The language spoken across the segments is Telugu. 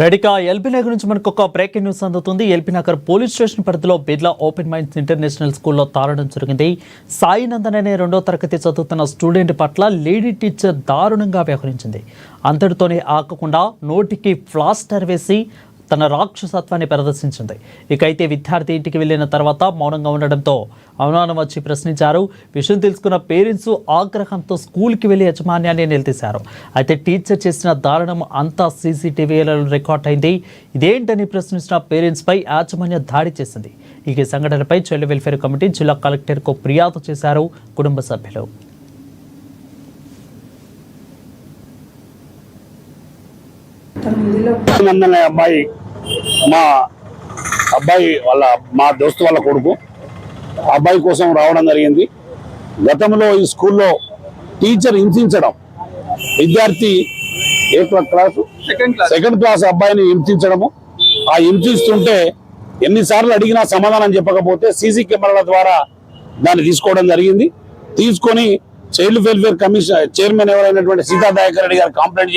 రెడికా ఎల్బీ నగర్ నుంచి మనకు ఒక బ్రేకింగ్ న్యూస్ అందుతుంది. ఎల్బీ నగర్ పోలీస్ స్టేషన్ పరిధిలో బిర్లా ఓపెన్ మైండ్స్ ఇంటర్నేషనల్ స్కూల్లో తారడం జరిగింది. సాయి నందన్ అనే 2వ తరగతి చదువుతున్న స్టూడెంట్ పట్ల లేడీ టీచర్ దారుణంగా వ్యవహరించింది. అంతటితోనే ఆగకుండా నోటికి ప్లాస్టర్ వేసి తన రాక్షసత్వాన్ని ప్రదర్శించింది. ఇకైతే విద్యార్థి ఇంటికి వెళ్లిన తర్వాత మౌనంగా ఉండడంతో అనుమానం వచ్చి ప్రశ్నించారు. విషయం తెలుసుకున్న పేరెంట్స్ ఆగ్రహంతో స్కూల్కి వెళ్లి యాజమాన్యాన్ని నిలదీశారు. అయితే టీచర్ చేసిన దారుణం అంతా సీసీటీవీలలో రికార్డ్ అయింది. ఇదేంటని ప్రశ్నించిన పేరెంట్స్ పై యాజమాన్యం దాడి చేసింది. ఈ సంఘటనపై చైల్డ్ వెల్ఫేర్ కమిటీ జిల్లా కలెక్టర్కు ఫిర్యాదు చేశారు కుటుంబ సభ్యులు. అబ్బాయి మా దోస్తు వాళ్ళ కొడుకు అబ్బాయి కోసం రావడం జరిగింది. గతంలో ఈ స్కూల్లో టీచర్ హింసించడం, విద్యార్థి సెకండ్ క్లాస్ అబ్బాయిని హింసించడము, ఆ హింసిస్తుంటే ఎన్నిసార్లు అడిగినా సమాధానం చెప్పకపోతే సీసీ కెమెరాల ద్వారా దాన్ని తీసుకోవడం జరిగింది. తీసుకొని చైల్డ్ వెల్ఫేర్ కమిషన్ చైర్మన్ ఎవరైనటువంటి సీతా దయాకర్ రెడ్డి గారు కంప్లైంట్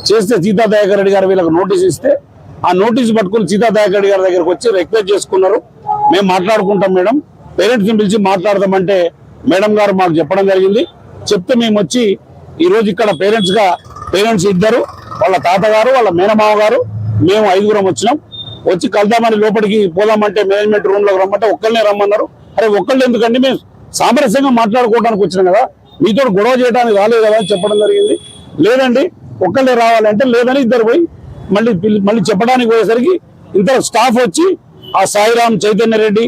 చేస్తే సీతా దయాకర్ రెడ్డి గారు వీళ్ళకి నోటీస్ ఇస్తే ఆ నోటీస్ పట్టుకుని సీతా దయాకర్ రెడ్డి గారి దగ్గరకు వచ్చి రిక్వెస్ట్ చేసుకున్నారు. మేము మాట్లాడుకుంటాం మేడం, పేరెంట్స్ని పిలిచి మాట్లాడదామంటే మేడం గారు మాకు చెప్పడం జరిగింది. చెప్తే మేము వచ్చి ఈరోజు ఇక్కడ పేరెంట్స్ ఇద్దరు, వాళ్ళ తాతగారు, వాళ్ళ మేనమామ గారు, మేము 5గురం వచ్చినాం. వచ్చి కలుద్దామని లోపలికి పోదామంటే మేనేజ్మెంట్ రూమ్ లోకి రమ్మంటే ఒక్కళ్ళనే రమ్మన్నారు. అరే ఒక్కళ్ళు ఎందుకండి, మేము సామరస్యంగా మాట్లాడుకోవడానికి వచ్చినాం కదా, మీతో గొడవ చేయడానికి రాలేదు కదా అని చెప్పడం జరిగింది. లేదండి ఒక్కళ్ళే రావాలంటే లేదని ఇద్దరు పోయి మళ్ళీ చెప్పడానికి పోయేసరికి ఇంత స్టాఫ్ వచ్చి ఆ సాయిరామ్, చైతన్య రెడ్డి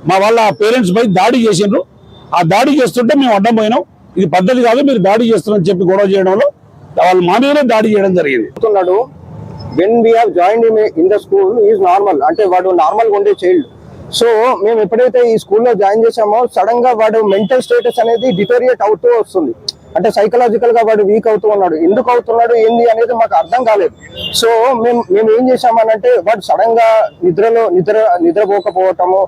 మా వాళ్ళ పేరెంట్స్ పై దాడి చేసిండ్రు. ఆ దాడి చేస్తుంటే మేము అడ్డం పోయినాం. ఇది పద్ధతి కాదు, మీరు దాడి చేస్తున్నారని చెప్పి గొడవ చేయడంలో వాళ్ళు మా మీదనే దాడి చేయడం జరిగింది. When we have joined in the school is normal, అంటే వాడు నార్మల్ గా ఉండే చైల్డ్. సో మేము ఎప్పుడైతే ఈ స్కూల్లో జాయిన్ చేసామో సడన్ గా వాడు మెంటల్ స్టేటస్ అనేది డిటోరియేట్ అవుతూ వస్తుంది. అంటే సైకలాజికల్ గా వాడు వీక్ అవుతూ ఉన్నాడు. ఎందుకు అవుతున్నాడు ఏంది అనేది మాకు అర్థం కాలేదు. సో మేము ఏం చేసామనంటే వాడు సడన్ గా నిద్రపోకపోవటము,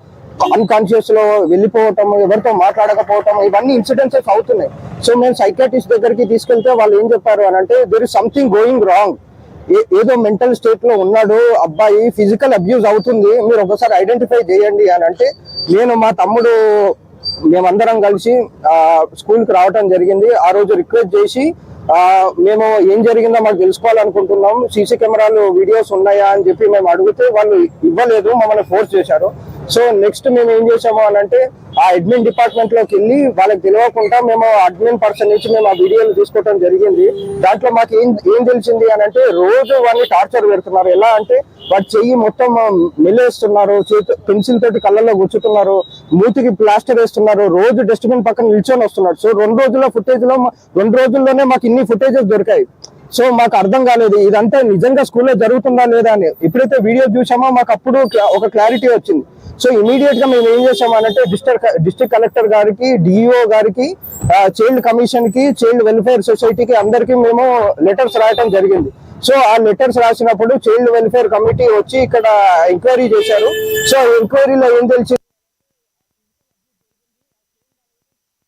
అన్కాన్షియస్ లో వెళ్ళిపోవటము, ఎవరితో మాట్లాడకపోవటము, ఇవన్నీ ఇన్సిడెంట్స్ అవుతున్నాయి. సో మేము సైకియాట్రిస్ట్ దగ్గరికి తీసుకెళ్తే వాళ్ళు ఏం చెప్పారు అని అంటే there is something going wrong, ఏదో మెంటల్ స్టేట్ లో ఉన్నాడు అబ్బాయి, ఫిజికల్ అబ్యూజ్ అవుతుంది, మీరు ఒకసారి ఐడెంటిఫై చేయండి అని అంటే నేను మా తమ్ముడు మేమందరం కలిసి స్కూల్ కి రావడం జరిగింది. ఆ రోజు రిక్వెస్ట్ చేసి మేము ఏం జరిగిందో మాకు తెలుసుకోవాలనుకుంటున్నాం, సీసీ కెమెరాలు వీడియోస్ ఉన్నాయా అని చెప్పి మేము అడిగితే వాళ్ళు ఇవ్వలేదు, మమ్మల్ని ఫోర్స్ చేశారు. సో నెక్స్ట్ మేము ఏం చేసాము అని అంటే ఆ అడ్మిన్ డిపార్ట్మెంట్ లోకి వెళ్ళి వాళ్ళకి తెలియకుండా మేము అడ్మిన్ పర్సన్ నుంచి మేము ఆ వీడియోలు తీసుకోవడం జరిగింది. దాంట్లో మాకు ఏం తెలిసింది అని అంటే రోజు వాడిని టార్చర్ పెడుతున్నారు. ఎలా అంటే వాడి చెయ్యి మొత్తం మెల్లేస్తున్నారు, పెన్సిల్ తోటి కళ్ళల్లో గుచ్చుతున్నారు, మూతికి ప్లాస్టర్ వేస్తున్నారు, రోజు డస్ట్బిన్ పక్కన నిల్చొని వస్తున్నాడు. సో 2 రోజుల్లోనే మాకు ఇన్ని ఫుటేజెస్ దొరికాయి. సో మాకు అర్థం కాలేదు ఇదంతా నిజంగా స్కూల్లో జరుగుతుందా లేదా అని. ఎప్పుడైతే వీడియో చూసామో మాకు అప్పుడు ఒక క్లారిటీ వచ్చింది. సో ఇమీడియట్ గా మేము ఏం చేసామనంటే డిస్ట్రిక్ట్ కలెక్టర్ గారికి, డిఈఓ గారికి, చైల్డ్ కమిషన్ కి, చైల్డ్ వెల్ఫేర్ సొసైటీకి అందరికి మేము లెటర్స్ రాయటం జరిగింది. సో ఆ లెటర్స్ రాసినప్పుడు చైల్డ్ వెల్ఫేర్ కమిటీ వచ్చి ఇక్కడ ఎంక్వైరీ చేశారు. సో ఎంక్వైరీలో ఏం తెలిసింది